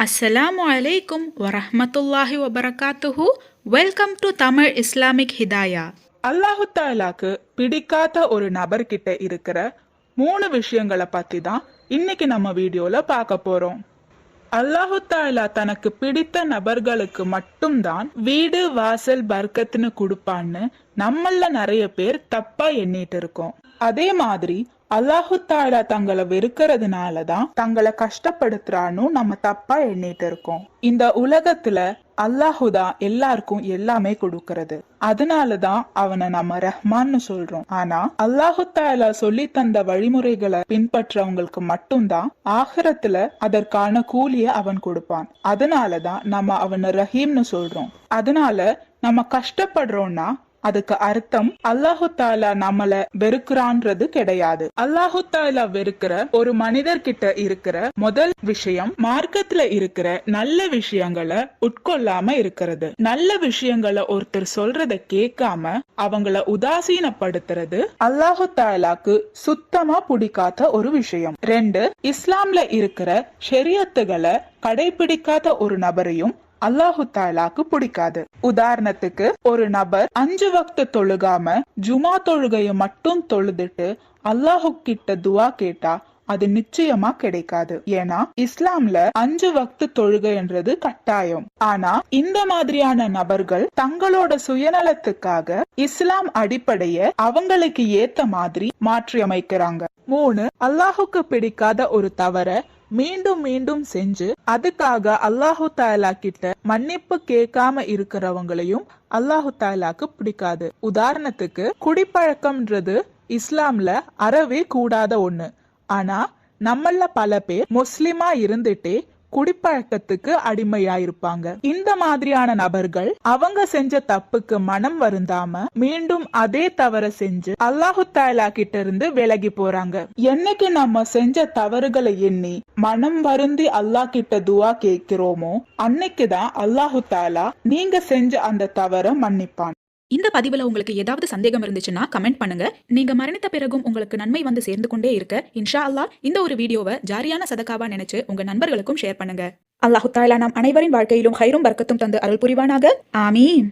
அஸ்ஸலாமு அலைக்கும் வரஹ்மத்துல்லாஹி வபரகாத்துஹு. Welcome to Tamil Islamic Hidaya. அல்லாஹு தாலாக்கு பிடிக்காத ஒரு நபர்கிட்ட இருக்கிற 3 விஷயங்களை பத்தி தான் இன்னைக்கு நம்ம வீடியோல பார்க்க போறோம். அல்லாஹு தாலா தனக்கு பிடித்த நபர்களுக்கு மட்டும்தான் வீடு வாசல் பர்க்கத்துன்னு கொடுப்பான்னு நம்மள நிறைய பேர் தப்பா எண்ணிட்டு இருக்கோம். அதே மாதிரி அல்லாஹு தாலா தங்களை வெறுக்கிறதுனாலதான் தங்களை கஷ்டப்படுத்துறான்னு நம்ம தப்பா எண்ணிட்டு இருக்கோம். இந்த உலகத்துல அல்லாஹுதான் எல்லாருக்கும் எல்லாமே கொடுக்கறது, அதனாலதான் அவனை நம்ம ரஹ்மான்னு சொல்றோம். ஆனா அல்லாஹு தாலா சொல்லி தந்த வழிமுறைகளை பின்பற்றவங்களுக்கு மட்டும்தான் ஆகிரத்துல அதற்கான கூலிய அவன் கொடுப்பான். அதனாலதான் நம்ம அவனை ரஹீம்னு சொல்றோம். அதனால நம்ம கஷ்டப்படுறோம்னா அதுக்கு அர்த்தம் அல்லாஹு தாலா நம்மள வெறுக்கிறான்றது கிடையாது. அல்லாஹு தாலா வெறுக்கிற ஒரு மனிதர்கிட்ட இருக்கிற முதல் விஷயம் மார்க்கத்துல இருக்கிற நல்ல விஷயங்களை உட்கொள்ளாம இருக்கிறது. நல்ல விஷயங்களை ஒருத்தர் சொல்றத கேட்காம அவங்கள உதாசீனப்படுத்துறது அல்லாஹு தாலாக்கு சுத்தமா பிடிக்காத ஒரு விஷயம். 2, இஸ்லாம்ல இருக்கிற ஷரியத்துகளை கடைபிடிக்காத ஒரு நபரையும் அல்லாஹு தாலாக்கு பிடிக்காது. உதாரணத்துக்கு ஒரு நபர் 5 வக்து தொழுகாம ஜுமா தொழுகைய மட்டும் தொழுதுட்டு அல்லாஹு கிட்ட துவா கேட்டா அது நிச்சயமா கிடைக்காது. ஏன்னா இஸ்லாம்ல 5 வக்து தொழுகைன்றது கட்டாயம். ஆனா இந்த மாதிரியான நபர்கள் தங்களோட சுயநலத்துக்காக இஸ்லாம் அடிப்படைய அவங்களுக்கு ஏத்த மாதிரி மாற்றி அமைக்கிறாங்க. 3, அல்லாஹுக்கு பிடிக்காத ஒரு தவற மீண்டும் மீண்டும் செஞ்சு அதுக்காக அல்லாஹு தாலா கிட்ட மன்னிப்பு கேட்காம இருக்கிறவங்களையும் அல்லாஹு தாலாக்கு பிடிக்காது. உதாரணத்துக்கு குடிப்பழக்கம்ன்றது இஸ்லாம்ல அறவே கூடாத ஒண்ணு. ஆனா நம்மள பல பேர் முஸ்லிமா இருந்துட்டே குடிப்பழக்கத்துக்கு அடிமையாயிருப்பாங்க. இந்த மாதிரியான நபர்கள் அவங்க செஞ்ச தப்புக்கு மனம் வருந்தாம மீண்டும் அதே தவற செஞ்சு அல்லாஹு தாலா கிட்ட இருந்து விலகி போறாங்க. என்னைக்கு நம்ம செஞ்ச தவறுகளை எண்ணி மனம் வருந்தி அல்லாஹ் கிட்ட துவா கேட்கிறோமோ அன்னைக்குதான் அல்லாஹு தாலா நீங்க செஞ்ச அந்த தவற மன்னிப்பான். இந்த பதிவுல உங்களுக்கு ஏதாவது சந்தேகம் இருந்துச்சுன்னா கமெண்ட் பண்ணுங்க. நீங்க மரணித்த பிறகும் உங்களுக்கு நன்மை வந்து சேர்ந்து கொண்டே இருக்க இன்ஷா அல்லாஹ் இந்த ஒரு வீடியோவை ஜாரியான சதகாவா நினைச்சு உங்க நண்பர்களுக்கும் ஷேர் பண்ணுங்க. அல்லாஹு தாலா நாம் அனைவரின் வாழ்க்கையிலும் ஹைரும் பர்க்கத்தும் தந்து அருள் புரிவானாக. ஆமீன்.